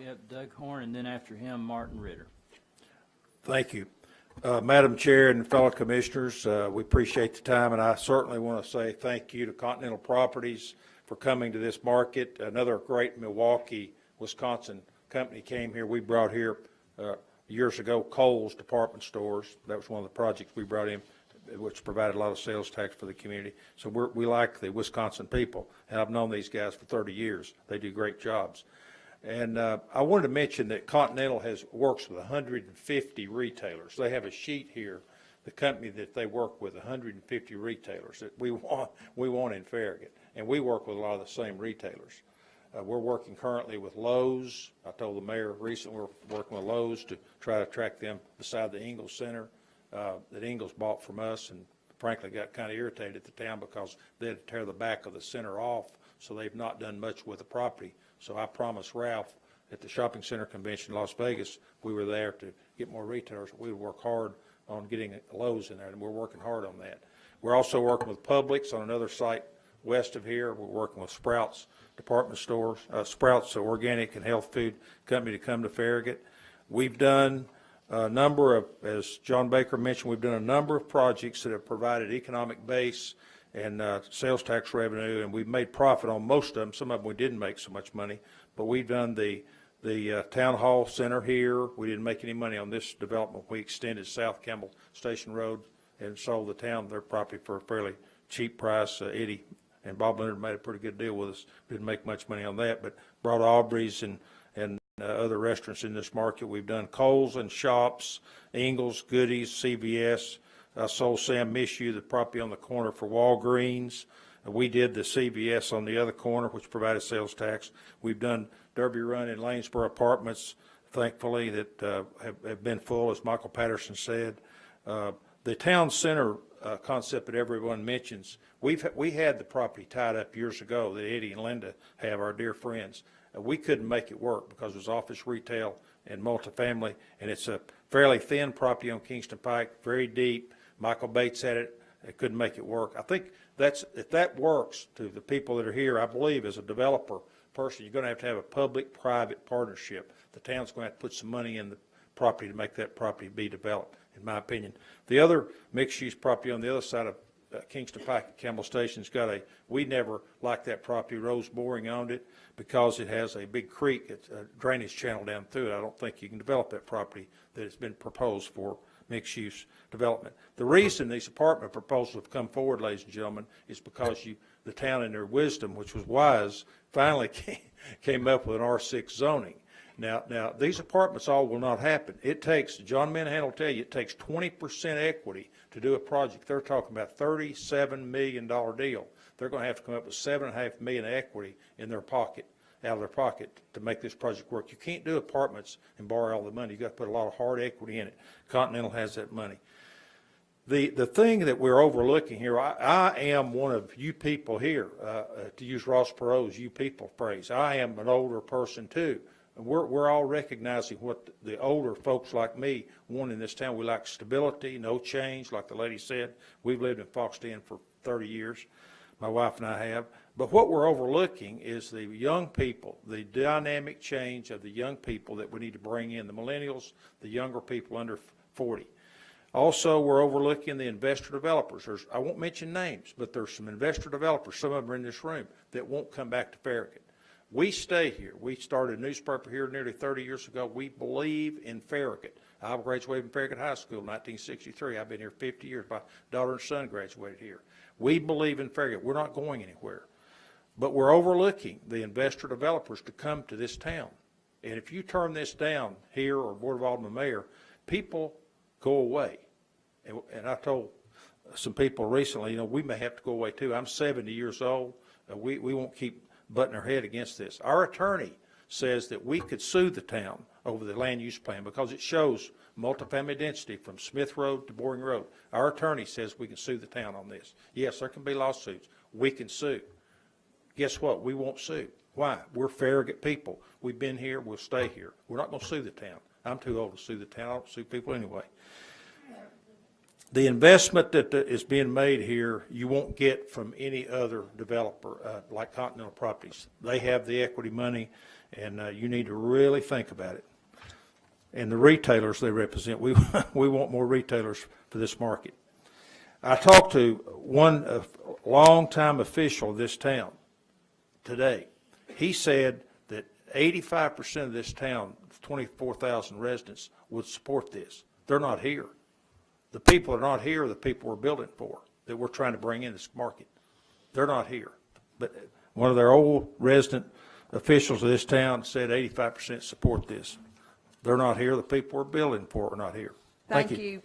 Yep, Doug Horne, and then after him, Martin Ritter. Thank you. Madam Chair and fellow commissioners, we appreciate the time, and I certainly want to say thank you to Continental Properties for coming to this market. Another great Milwaukee, Wisconsin company came here. We brought here years ago Kohl's department stores. That was one of the projects we brought in, which provided a lot of sales tax for the community. So we like the Wisconsin people, and I've known these guys for 30 years. They do great jobs. And I wanted to mention that Continental works with 150 retailers. They have a sheet here, the company that they work with, 150 retailers that we want in Farragut. And we work with a lot of the same retailers. We're working currently with Lowe's. I told the mayor recently we're working with Lowe's to try to attract them beside the Ingalls Center that Ingalls bought from us, and frankly got kind of irritated at the town because they had to tear the back of the center off, so they've not done much with the property. So I promised Ralph at the shopping center convention in Las Vegas, we were there to get more retailers. We would work hard on getting Lowe's in there, and we're working hard on that. We're also working with Publix on another site west of here. We're working with Sprouts department stores, Sprouts Organic and Health Food Company to come to Farragut. We've done a number of, as John Baker mentioned, we've done a number of projects that have provided economic base and sales tax revenue, and we've made profit on most of them. Some of them we didn't make so much money, but we've done the town hall center here. We didn't make any money on this development. We extended South Campbell Station Road and sold the town their property for a fairly cheap price. Eddie and Bob Leonard made a pretty good deal with us. Didn't make much money on that, but brought Aubrey's and other restaurants in this market. We've done Kohl's and Shops, Ingalls, Goodies, CVS. I sold Sam Mishu the property on the corner for Walgreens. We did the CVS on the other corner, which provided sales tax. We've done Derby Run in Lanesboro Apartments, thankfully, that have been full, as Michael Patterson said. The town center concept that everyone mentions, we had the property tied up years ago that Eddie and Linda have, our dear friends. We couldn't make it work because it was office retail and multifamily, and it's a fairly thin property on Kingston Pike, very deep. Michael Bates had it. They couldn't make it work. I think if that works to the people that are here, I believe as a developer person, you're going to have a public-private partnership. The town's going to have to put some money in the property to make that property be developed, in my opinion. The other mixed-use property on the other side of Kingston Pike at Campbell Station's got we never liked that property. Rose Boring owned it because it has a big creek, it's a drainage channel down through it. I don't think you can develop that property that has been proposed for mixed-use development. The reason these apartment proposals have come forward, ladies and gentlemen, is because the town in their wisdom, which was wise, finally came up with an R6 zoning. Now these apartments all will not happen. It takes, John Minahan will tell you, it takes 20% equity to do a project. They're talking about $37 million deal. They're going to have to come up with $7.5 million equity in their pocket, out of their pocket, to make this project work. You can't do apartments and borrow all the money. You've got to put a lot of hard equity in it. Continental has that money. The thing that we're overlooking here, I am one of you people here, to use Ross Perot's you people phrase. I am an older person too. We're all recognizing what the older folks like me want in this town. We like stability, no change, like the lady said. We've lived in Foxton for 30 years, my wife and I have. But what we're overlooking is the young people, the dynamic change of the young people that we need to bring in, the millennials, the younger people under 40. Also, we're overlooking the investor developers. I won't mention names, but there's some investor developers, some of them are in this room, that won't come back to Farragut. We stay here. We started a newspaper here nearly 30 years ago. We believe in Farragut. I graduated from Farragut High School in 1963. I've been here 50 years. My daughter and son graduated here. We believe in Farragut. We're not going anywhere. But we're overlooking the investor developers to come to this town. And if you turn this down here, or Board of Alderman mayor, people go away. And I told some people recently, we may have to go away too. I'm 70 years old. We won't keep butting our head against this. Our attorney says that we could sue the town over the land use plan because it shows multifamily density from Smith Road to Boring Road. Our attorney says we can sue the town on this. Yes, there can be lawsuits. We can sue. Guess what? We won't sue. Why? We're Farragut people. We've been here. We'll stay here. We're not going to sue the town. I'm too old to sue the town. I don't sue people anyway. The investment that is being made here, you won't get from any other developer like Continental Properties. They have the equity money, and you need to really think about it. And the retailers they represent, we want more retailers for this market. I talked to one longtime official of this town today. He said that 85% of this town, 24,000 residents, would support this. They're not here. The people that are not here are the people we're building for, that we're trying to bring in this market. They're not here. But one of their old resident officials of this town said 85% support this. They're not here. The people we're building for are not here. Thank you.